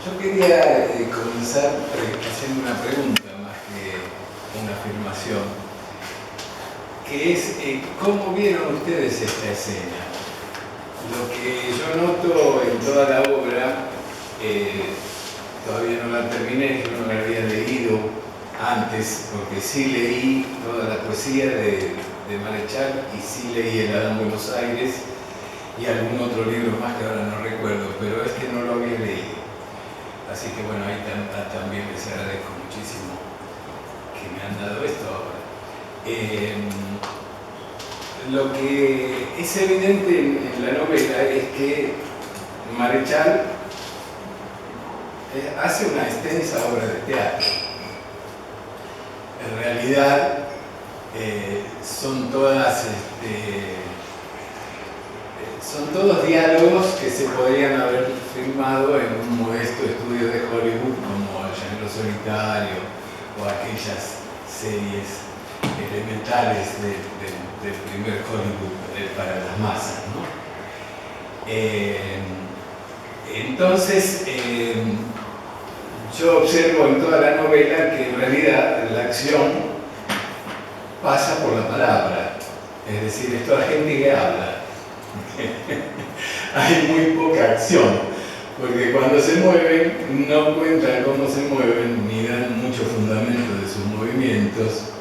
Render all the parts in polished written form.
Yo quería comenzar haciendo una pregunta más que una afirmación, que es ¿cómo vieron ustedes esta escena? Lo que yo noto en toda la obra, todavía no la terminé, yo no la había leído antes, porque sí leí toda la poesía de Marechal y sí leí El Adán Buenos Aires y algún otro libro más que ahora no recuerdo, pero es que no lo había leído. Así que bueno, ahí también les agradezco muchísimo que me han dado esto ahora. Lo que es evidente en la novela es que Marechal hace una extensa obra de teatro. En realidad son todos diálogos que se podrían haber filmado en un modesto estudio de Hollywood como El Llanero Solitario o aquellas series elementales del primer Hollywood para las masas, ¿no? Entonces, yo observo en toda la novela que en realidad la acción pasa por la palabra, es decir, es toda gente que habla. Hay muy poca acción, porque cuando se mueven no cuentan cómo se mueven ni dan mucho fundamento de sus movimientos,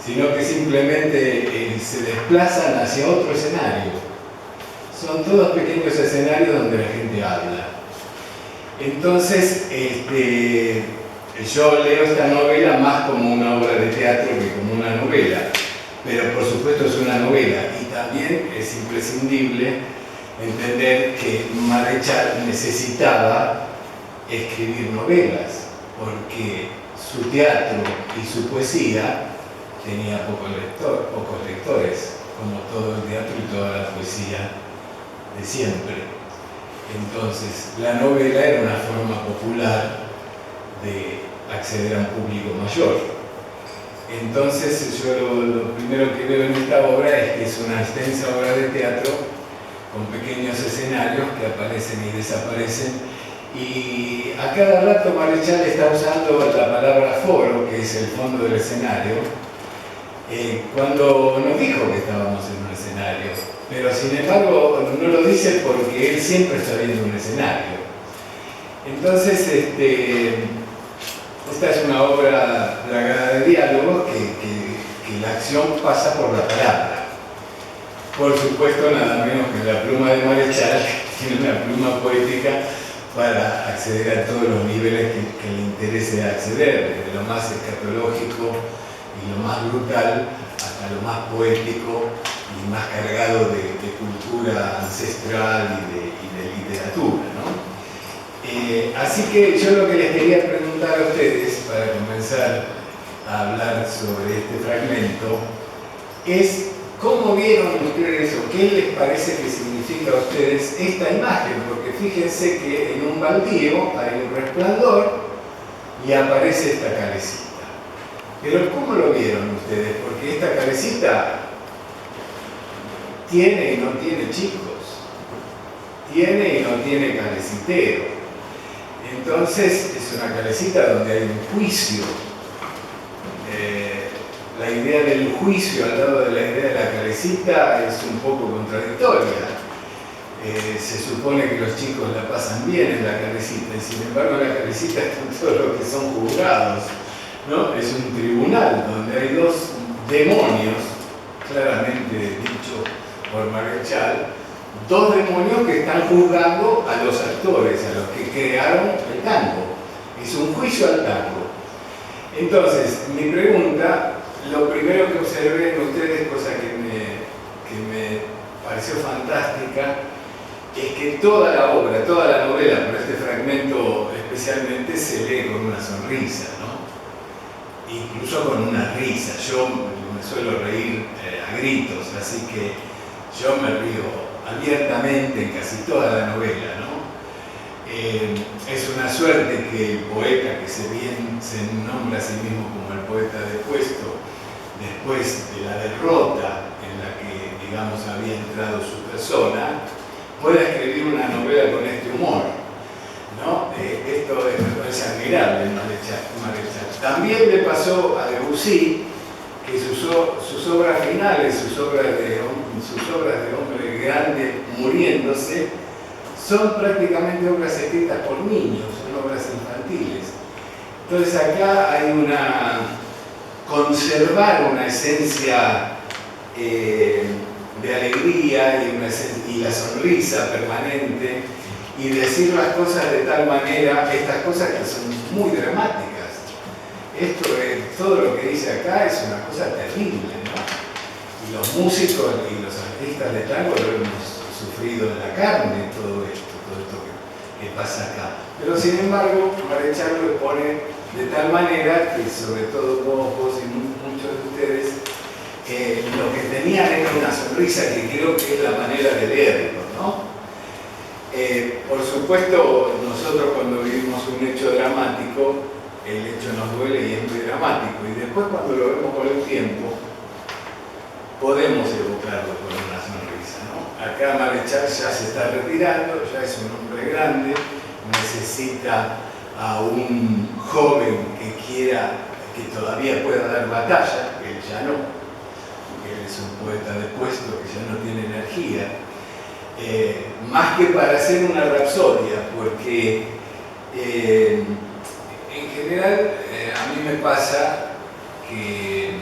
sino que simplemente se desplazan hacia otro escenario. Son todos pequeños escenarios donde la gente habla. Entonces, yo leo esta novela más como una obra de teatro que como una novela, pero por supuesto es una novela y también es imprescindible entender que Marechal necesitaba escribir novelas, porque su teatro y su poesía tenía pocos lectores, como todo el teatro y toda la poesía de siempre. Entonces, la novela era una forma popular de acceder a un público mayor. Entonces, yo lo primero que veo en esta obra es que es una extensa obra de teatro con pequeños escenarios que aparecen y desaparecen, y a cada rato Marechal está usando la palabra foro, que es el fondo del escenario, cuando nos dijo que estábamos en un escenario, pero sin embargo no lo dice porque él siempre está viendo un escenario. Entonces, esta es una obra plagada de diálogos que la acción pasa por la palabra. Por supuesto, nada menos que la pluma de Marechal, que tiene una pluma poética para acceder a todos los niveles que le interese acceder, desde lo más escatológico y lo más brutal hasta lo más poético y más cargado de cultura ancestral y de literatura, ¿no? Así que yo lo que les quería preguntar a ustedes, para comenzar a hablar sobre este fragmento, es ¿cómo vieron ustedes o qué les parece que significa a ustedes esta imagen? Porque fíjense que en un baldío hay un resplandor y aparece esta calecita. Pero ¿cómo lo vieron ustedes? Porque esta calecita tiene y no tiene chicos, tiene y no tiene calecitero. Entonces es una calecita donde hay un juicio. La idea del juicio al lado de la idea de la calecita es un poco contradictoria. Se supone que los chicos la pasan bien en la calecita y sin embargo en la calecita están todos los que son juzgados, ¿no? Es un tribunal donde hay dos demonios, claramente dicho por Marechal, dos demonios que están juzgando a los actores, a los que crearon el tango. Es un juicio al tango. Entonces, mi pregunta, lo primero que observé en ustedes, cosa que me pareció fantástica, es que toda la obra, toda la novela, pero este fragmento especialmente, se lee con una sonrisa, ¿no? Incluso con una risa. Yo me suelo reír a gritos, así que yo me río abiertamente en casi toda la novela, ¿no? Es una suerte que el poeta, que se nombra a sí mismo como el poeta depuesto, después de la derrota en la que, digamos, había entrado su persona, pueda escribir una novela con este humor, ¿no? Esto me parece admirable en Marechal. También le pasó a Debussy que sus obras finales, sus obras de hombre grande muriéndose, son prácticamente obras escritas por niños, son obras infantiles. Entonces acá hay conservar una esencia de alegría y la sonrisa permanente, y decir las cosas de tal manera, estas cosas que son muy dramáticas. Todo lo que dice acá es una cosa terrible, ¿no? Y los músicos y los artistas de tango lo hemos sufrido en la carne, todo esto que pasa acá. Pero sin embargo, Marechal lo pone de tal manera que, sobre todo vos y muchos de ustedes, lo que tenían era una sonrisa que creo que es la manera de leerlo, ¿no? Por supuesto, nosotros cuando vivimos un hecho dramático, el hecho nos duele y es muy dramático, y después cuando lo vemos con el tiempo, podemos evocarlo con una sonrisa, ¿no? Acá Marechal ya se está retirando, ya es un hombre grande, necesita a un joven que todavía pueda dar batalla, que él ya no, porque él es un poeta de puesto que ya no tiene energía, más que para hacer una rapsodia, porque en general a mí me pasa que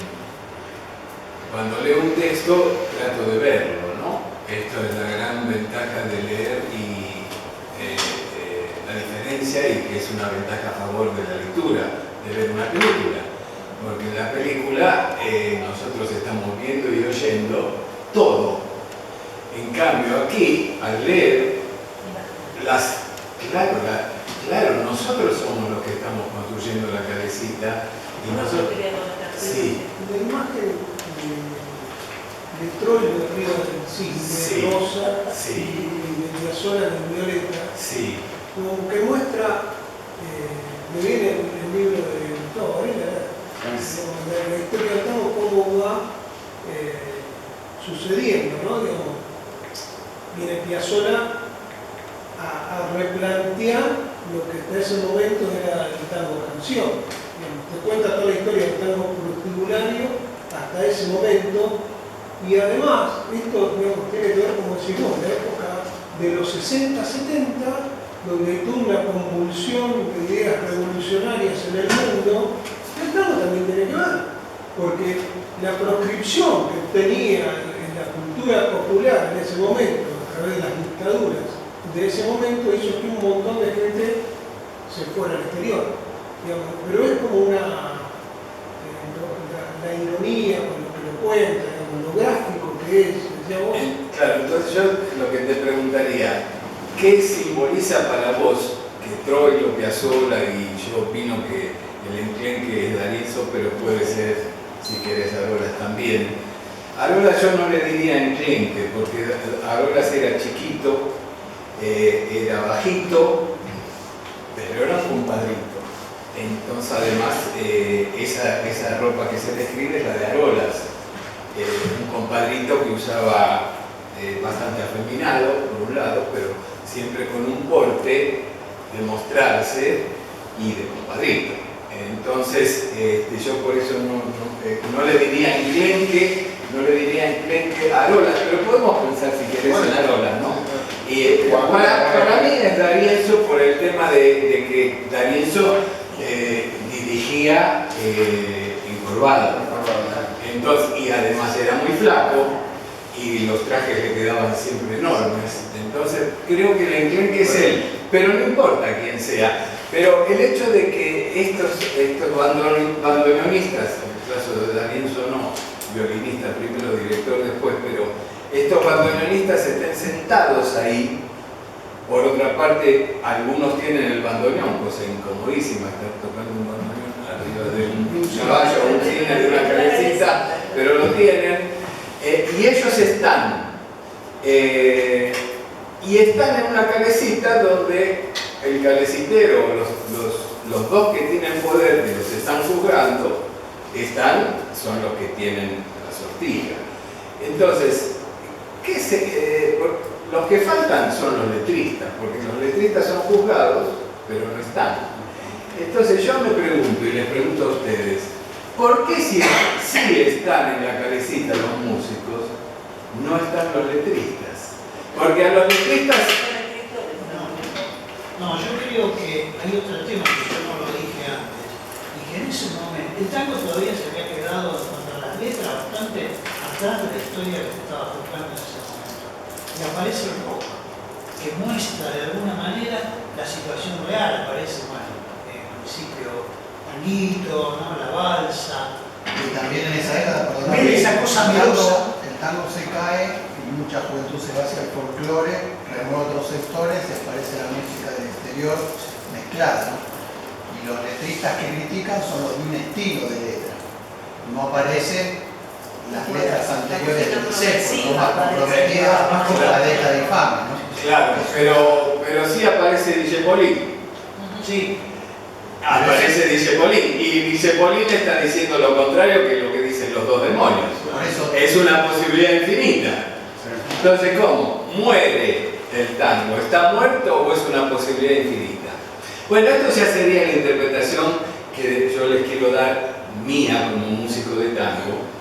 cuando leo un texto trato de verlo, ¿no? Esto es la gran ventaja de leer y la diferencia, y que es una ventaja a favor de la lectura, de ver una película, porque en la película nosotros estamos viendo y oyendo todo. En cambio aquí, al leer, claro, nosotros somos los que estamos construyendo la cabecita, y nosotros... Sí. La imagen de Troilo de Río del Cisne, de Rosa, y de Piazzolla de Violeta, como que muestra, me viene el libro de Gustavo Varela, la historia del tango, cómo va sucediendo, ¿no? Digamos, viene Piazzolla a replantear lo que hasta ese momento era el tango canción. Te cuenta toda la historia del tango prostibulario hasta ese momento, y además esto, digamos, tiene que ver, como decimos, la época de los 60, 70, donde hay toda una convulsión de ideas revolucionarias en el mundo. El tango también tiene que ver, porque la proscripción que tenía en la cultura popular en ese momento, a través de las dictaduras de ese momento, hizo que un montón de gente se fuera al exterior, digamos. Pero es como la ironía con lo que lo cuenta, digamos, lo gráfico que es, decía vos. Claro, entonces yo lo que te preguntaría, ¿qué simboliza para vos que Troilo, Piazzolla, y yo opino que el enclenque es D'Arienzo, pero puede ser, si querés, Arolas también? Arolas yo no le diría enclenque, porque Arolas era chiquito, era bajito, pero era un compadrito. Entonces, además, esa ropa que se describe es la de Arolas, un compadrito que usaba bastante afeminado, por un lado, pero siempre con un porte de mostrarse y de compadrito. Entonces, yo por eso no le diría enclenque, a Arolas, pero podemos pensar, si querés, en Arolas, ¿no? Y para mí es D'Arienzo, por el tema de que D'Arienzo dirigía encorvado. Entonces, y además era muy flaco y los trajes le quedaban siempre enormes. Entonces creo que el enclenque es él, pero no importa quién sea. Pero el hecho de que estos bandoneonistas, en el caso de D'Arienzo no, violinista primero, director después, pero estos bandoneonistas estén sentados ahí. Por otra parte, algunos tienen el bandoneón, cosa incomodísima, estar tocando un bandoneón arriba de un caballo o un cine de una cabecita, pero lo tienen. Y ellos están en una calecita donde el calecitero, los dos que tienen poder, que los están juzgando, son los que tienen la sortija. Entonces, los que faltan son los letristas, porque los letristas son juzgados, pero no están. Entonces yo me pregunto y les pregunto a ustedes, ¿por qué si están en la cabecita los músicos, no están los letristas? Porque a los letristas... No, yo creo que hay otro tema que yo no lo dije antes, y que en ese momento, el tango todavía se había quedado contra las letras bastante atrás de la historia que se estaba jugando en ese momento. Y aparece el rock, que muestra de alguna manera la situación real, aparece, bueno, el municipio Tanguito, ¿no? La balsa. Y también en esa época, perdón, Esa cosa miedosa. el tango se cae y mucha juventud se va hacia el folclore, remueve otros sectores y aparece la música del exterior mezclada, ¿no? Y los letristas que critican son los de un estilo de letra. No aparecen las letras anteriores del Seco, no más comprometidas con la letra de infame, ¿no? Claro, pero sí aparece Dijepolín. Sí. Aparece Dijepolín. Y Dijepolín está diciendo lo contrario que lo que dicen los dos demonios. Por eso, Es una posibilidad infinita. Entonces, ¿cómo? ¿Muere el tango? ¿Está muerto o es una posibilidad infinita? Bueno, esto ya sería la interpretación que yo les quiero dar mía como músico de tango,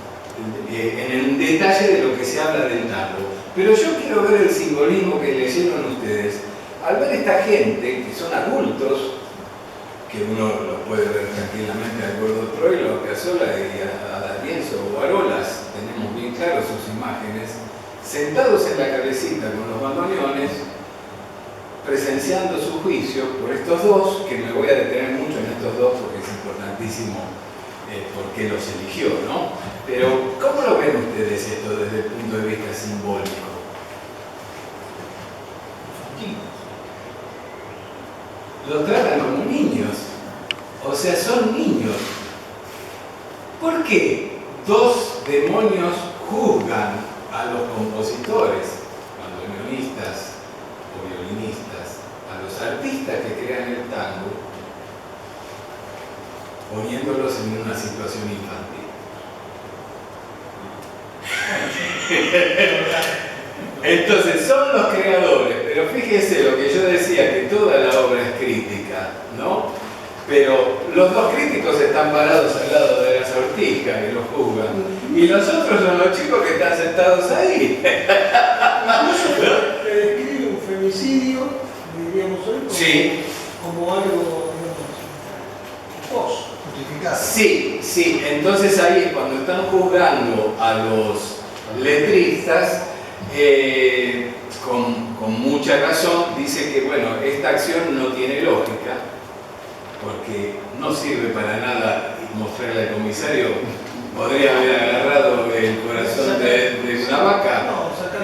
en el detalle de lo que se habla del tango. Pero yo quiero ver el simbolismo que leyeron ustedes. Al ver esta gente, que son adultos, que uno lo puede ver tranquilamente a Gordo Troilo, a Piazzolla y a D'Arienzo o a Arolas, tenemos bien claro sus imágenes, sentados en la cabecita con los bandoneones, presenciando su juicio por estos dos, que me voy a detener mucho en estos dos porque es importantísimo por qué los eligió, ¿no? Pero, ¿cómo lo ven ustedes esto desde el punto de vista simbólico? Los tratan como niños, o sea, son niños. ¿Por qué dos demonios juzgan a los compositores, bandoneonistas o violinistas, a los artistas que crean el tango, poniéndolos en una situación infantil? Entonces son los creadores, pero fíjese lo que yo decía, que toda la obra es crítica, ¿no? Pero los dos críticos están parados al lado de la sortija que los juzgan, y los otros son los chicos que están sentados ahí. Incluso te describe un femicidio, diríamos hoy, como algo, digamos, justificado. Sí, sí, entonces ahí es cuando están juzgando a los letristas, con mucha razón, dice que bueno, esta acción no tiene lógica, porque no sirve para nada mostrarle al comisario, podría haber agarrado el corazón de una vaca,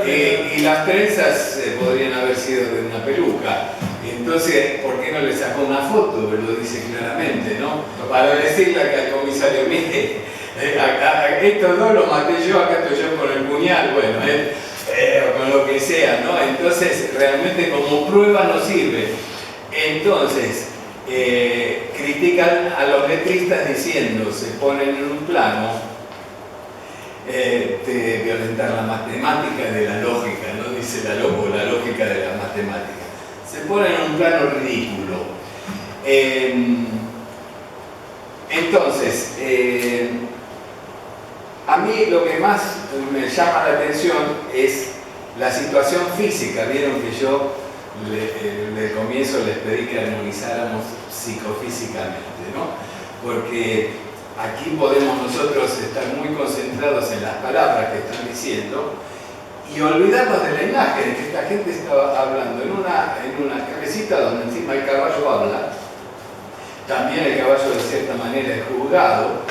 y las trenzas podrían haber sido de una peluca. Entonces, ¿por qué no le sacó una foto? Lo dice claramente, ¿no? Para decirle al comisario, mire, estos dos los maté yo, acá estoy yo con el puñal, bueno, o con lo que sea, ¿no? Entonces, realmente como prueba no sirve. Entonces, critican a los letristas diciendo, se ponen en un plano de violentar la matemática de la lógica, ¿no? Dice la lógica de la matemática. Se ponen en un plano ridículo. Entonces, a mí lo que más me llama la atención es la situación física. Vieron que yo de comienzo les pedí que armonizáramos psicofísicamente, ¿no? Porque aquí podemos nosotros estar muy concentrados en las palabras que están diciendo y olvidarnos de la imagen, que esta gente estaba hablando en una cabecita donde encima el caballo habla. También el caballo de cierta manera es juzgado.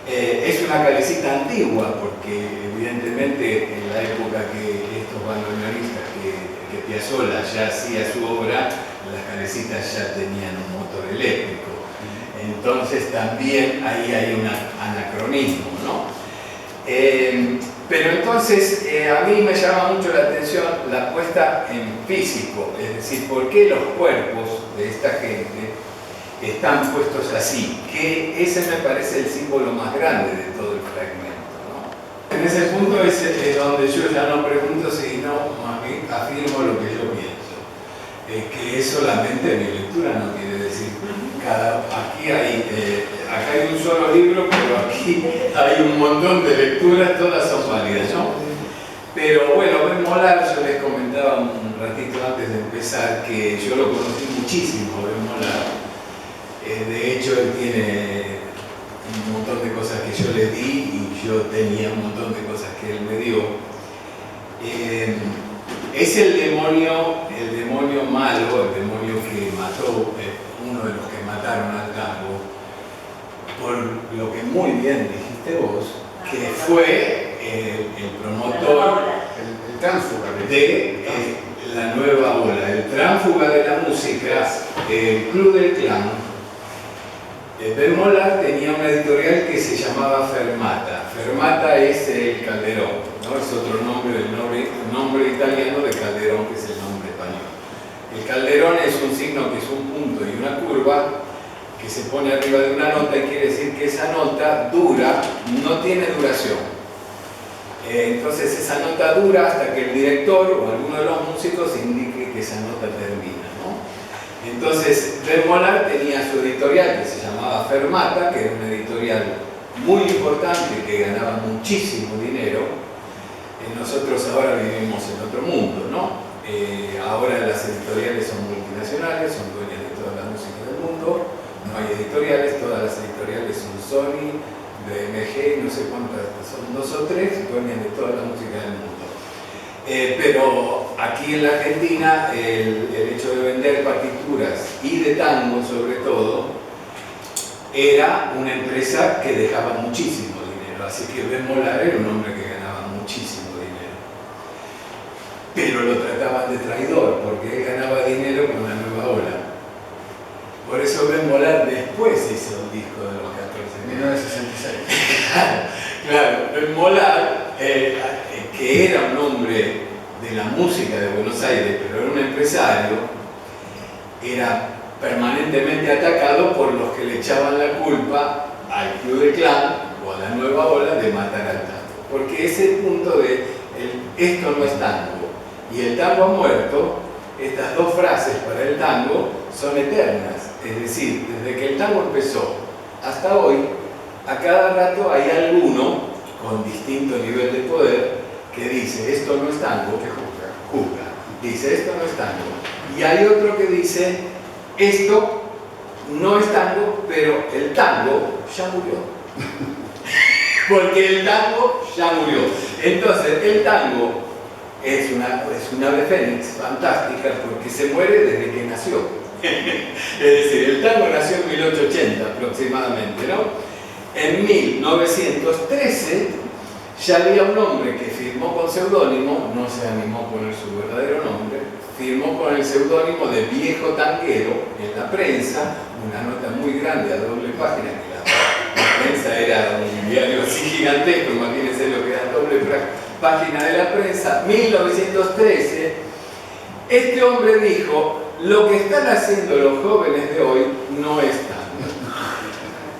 Es una cabecita antigua porque evidentemente en la época que estos bandoneonistas, que Piazzolla ya hacía su obra, las cabecitas ya tenían un motor eléctrico. Entonces también ahí hay un anacronismo, ¿no? Pero entonces a mí me llama mucho la atención la puesta en físico, es decir, ¿por qué los cuerpos de esta gente están puestos así? Que ese me parece el símbolo más grande de todo el fragmento, ¿no? En ese punto es donde yo ya no pregunto, sino más bien afirmo lo que yo pienso, que es solamente mi lectura, no quiere decir acá hay un solo libro, pero aquí hay un montón de lecturas, todas son válidas, ¿no? Pero bueno, Ben Molar, yo les comentaba un ratito antes de empezar que yo lo conocí muchísimo, Ben Molar. De hecho, él tiene un montón de cosas que yo le di y yo tenía un montón de cosas que él me dio. Es el demonio malo, el demonio que mató, uno de los que mataron al tango, por lo que muy bien dijiste vos, que fue el promotor, el tránsfuga de la nueva ola, el tránsfuga de la música, el Club del Clan. Ben Molar tenía una editorial que se llamaba Fermata. Fermata es el Calderón, ¿no? Es otro nombre del nombre italiano de Calderón, que es el nombre español. El calderón es un signo que es un punto y una curva que se pone arriba de una nota y quiere decir que esa nota dura, no tiene duración. Entonces esa nota dura hasta que el director o alguno de los músicos indique que esa nota termina, ¿no? Entonces Ben Molar tenía su editorial que se llamaba Fermata, que era una editorial muy importante que ganaba muchísimo dinero. Nosotros ahora vivimos en otro mundo, ¿no? Ahora las editoriales son multinacionales, son dueñas de toda la música del mundo, no hay editoriales, todas las editoriales son Sony, BMG, no sé cuántas, son 2 o 3 dueñas de toda la música del mundo. Pero aquí en la Argentina el hecho de vender partituras y de tango sobre todo era una empresa que dejaba muchísimo dinero, así que Ben Molar era un hombre que ganaba muchísimo dinero, pero lo trataban de traidor porque él ganaba dinero con la nueva ola. Por eso Ben Molar después hizo el disco de los 14, 1966. Claro, Ben Molar, que era un hombre de la música de Buenos Aires, pero era un empresario, era permanentemente atacado por los que le echaban la culpa al Club del Clan o a la nueva ola de matar al tango. Porque ese punto de esto no es tango y el tango ha muerto, estas dos frases para el tango son eternas. Es decir, desde que el tango empezó hasta hoy, a cada rato hay alguno con distinto nivel de poder que dice esto no es tango, que juzga, dice esto no es tango. Y hay otro que dice esto no es tango, pero el tango ya murió. Porque el tango ya murió. Entonces, el tango es una ave fénix fantástica porque se muere desde que nació. Es decir, el tango nació en 1880 aproximadamente, ¿no? En 1913 ya había un hombre que firmó con seudónimo, no se animó a poner su verdadero nombre, firmó con el seudónimo de Viejo Tanguero en la prensa, una nota muy grande a doble página, que la prensa era un diario así gigantesco, imagínense lo que era doble página de la prensa, 1913, este hombre dijo, lo que están haciendo los jóvenes de hoy no es tango.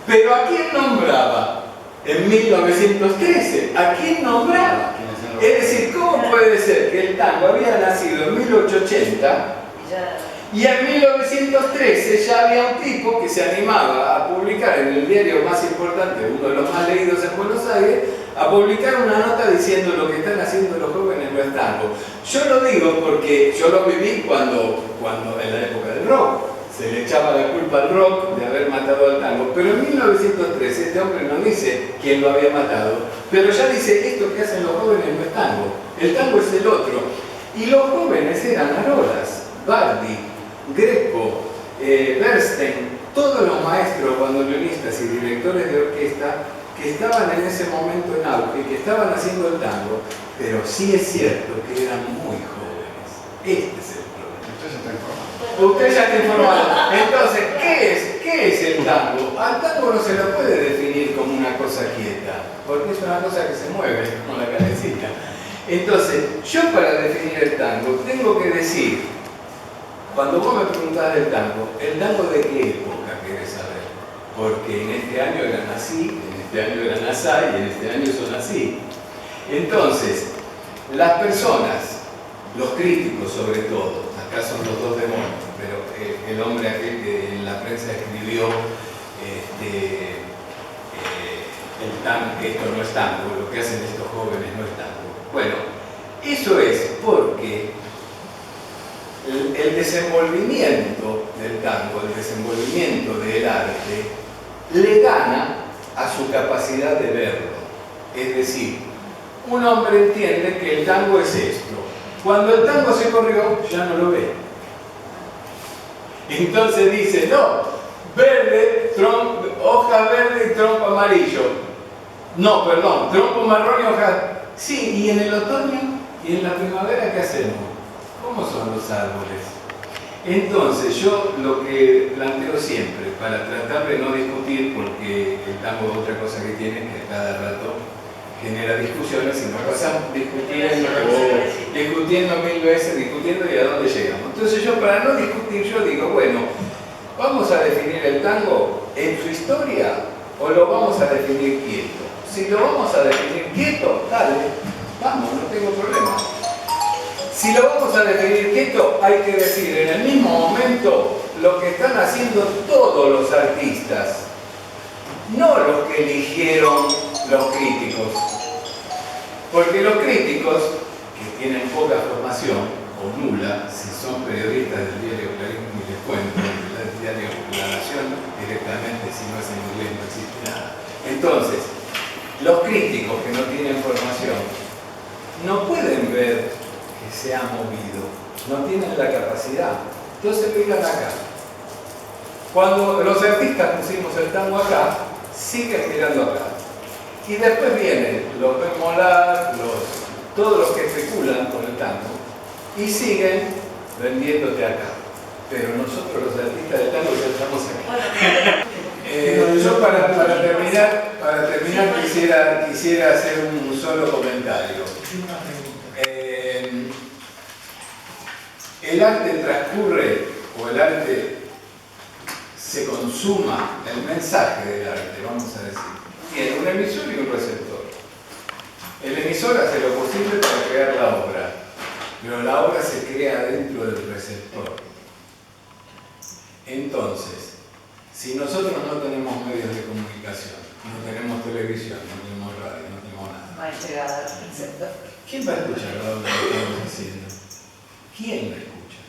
Pero ¿a quién nombraba en 1913? ¿A quién nombraba? Es decir, ¿cómo puede ser que el tango había nacido en 1880 y en 1913 ya había un tipo que se animaba a publicar en el diario más importante, uno de los más leídos en Buenos Aires, a publicar una nota diciendo lo que están haciendo los jóvenes no es tango? Yo lo digo porque yo lo viví cuando en la época del rock se le echaba la culpa al rock de haber matado al tango, pero en 1913 este hombre no dice quién lo había matado, pero ya dice esto que hacen los jóvenes no es tango, el tango es el otro. Y los jóvenes eran Arolas, Bardi, Greco, Bernstein, todos los maestros, bandoneonistas y directores de orquesta que estaban en ese momento en auge, que estaban haciendo el tango, pero sí es cierto que eran muy jóvenes. Este es el problema. Usted ya está informado. Entonces, ¿qué es el tango? Al tango no se lo puede definir como una cosa quieta, porque es una cosa que se mueve, como la calecita. Entonces, yo para definir el tango tengo que decir, cuando vos me preguntás del tango de qué época querés saber? Porque en este año eran así, en este año eran así y en este año son así. Entonces, las personas, los críticos sobre todo, acá son los dos demonios, pero el hombre aquel que en la prensa escribió el tango, que esto no es tango, lo que hacen estos jóvenes no es tango. Bueno, eso es porque el desenvolvimiento del tango, el desenvolvimiento del arte, le gana a su capacidad de verlo. Es decir, un hombre entiende que el tango es esto. Cuando el tango se corrió, ya no lo ve. Entonces dice, no, verde, hoja verde y tronco amarillo. No, perdón, tronco marrón y hoja... Sí, y en el otoño y en la primavera, ¿qué hacemos? ¿Cómo son los árboles? Entonces, yo lo que planteo siempre, para tratar de no discutir, porque el tango es otra cosa que tiene, que a cada rato genera discusiones y nos pasamos discutiendo mil veces, discutiendo y a dónde llegamos. Entonces yo, para no discutir, yo digo, bueno, ¿vamos a definir el tango en su historia o lo vamos a definir quieto? Si lo vamos a definir quieto, dale, vamos, no tengo problema. Si lo vamos a definir quieto, hay que decir en el mismo momento lo que están haciendo todos los artistas, no los que eligieron los críticos. Porque los críticos, que tienen poca formación, o nula, si son periodistas del diario Clarín, y les cuento, del diario La Nación, directamente, si no es en inglés no existe nada. Entonces, los críticos que no tienen formación, no pueden ver que se ha movido, no tienen la capacidad. Entonces vengan acá. Cuando los artistas pusimos el tango acá, siguen mirando acá. Y después vienen los Bemolar, todos los que especulan con el tango, y siguen vendiéndote acá. Pero nosotros los artistas del tango ya estamos acá. Yo para terminar quisiera hacer un solo comentario. El arte transcurre, o el arte se consuma, el mensaje del arte, vamos a decir, tiene un emisor y un receptor. El emisor hace lo posible para crear la obra, pero la obra se crea dentro del receptor. Entonces, si nosotros no tenemos medios de comunicación, no tenemos televisión, no tenemos radio, no tenemos nada, No hay llegada al receptor. ¿quién va a escuchar la obra que estamos haciendo? ¿Quién la escucha?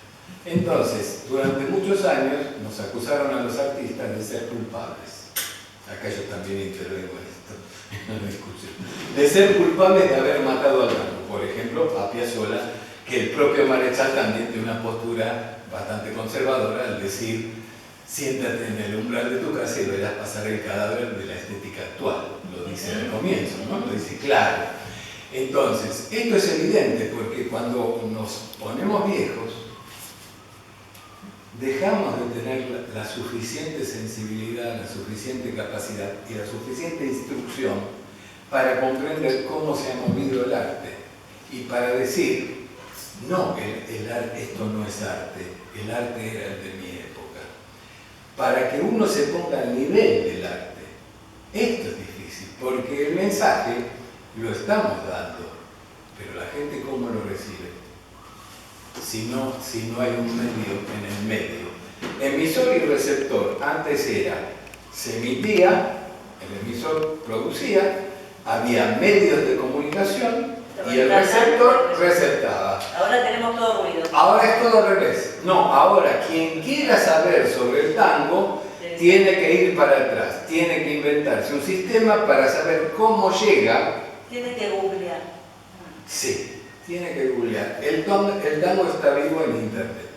Entonces, durante muchos años nos acusaron a los artistas de ser culpables. Acá yo también intervengo en esto, no me escuchen. De ser culpables de haber matado al tango. Por ejemplo, a Piazzolla, que el propio Marechal también tiene una postura bastante conservadora al decir: siéntate en el umbral de tu casa y verás pasar el cadáver de la estética actual. Lo dice al comienzo, ¿no? Lo dice claro. Entonces, esto es evidente porque cuando nos ponemos viejos, dejamos de tener la suficiente sensibilidad, la suficiente capacidad y la suficiente instrucción para comprender cómo se ha movido el arte y para decir: no, esto no es arte, el arte era el de mi época. Para que uno se ponga al nivel del arte, esto es difícil, porque el mensaje lo estamos dando, pero la gente ¿cómo lo recibe? Si no hay un medio en el medio. Emisor y receptor, antes era, se emitía, el emisor producía, había medios de comunicación y el receptor receptaba. Ahora tenemos todo ruido. Ahora es todo al revés. No, ahora quien quiera saber sobre el tango tiene que ir para atrás, tiene que inventarse un sistema para saber cómo llega. Tiene que googlear. Sí, tiene que googlear. El tango está vivo en internet.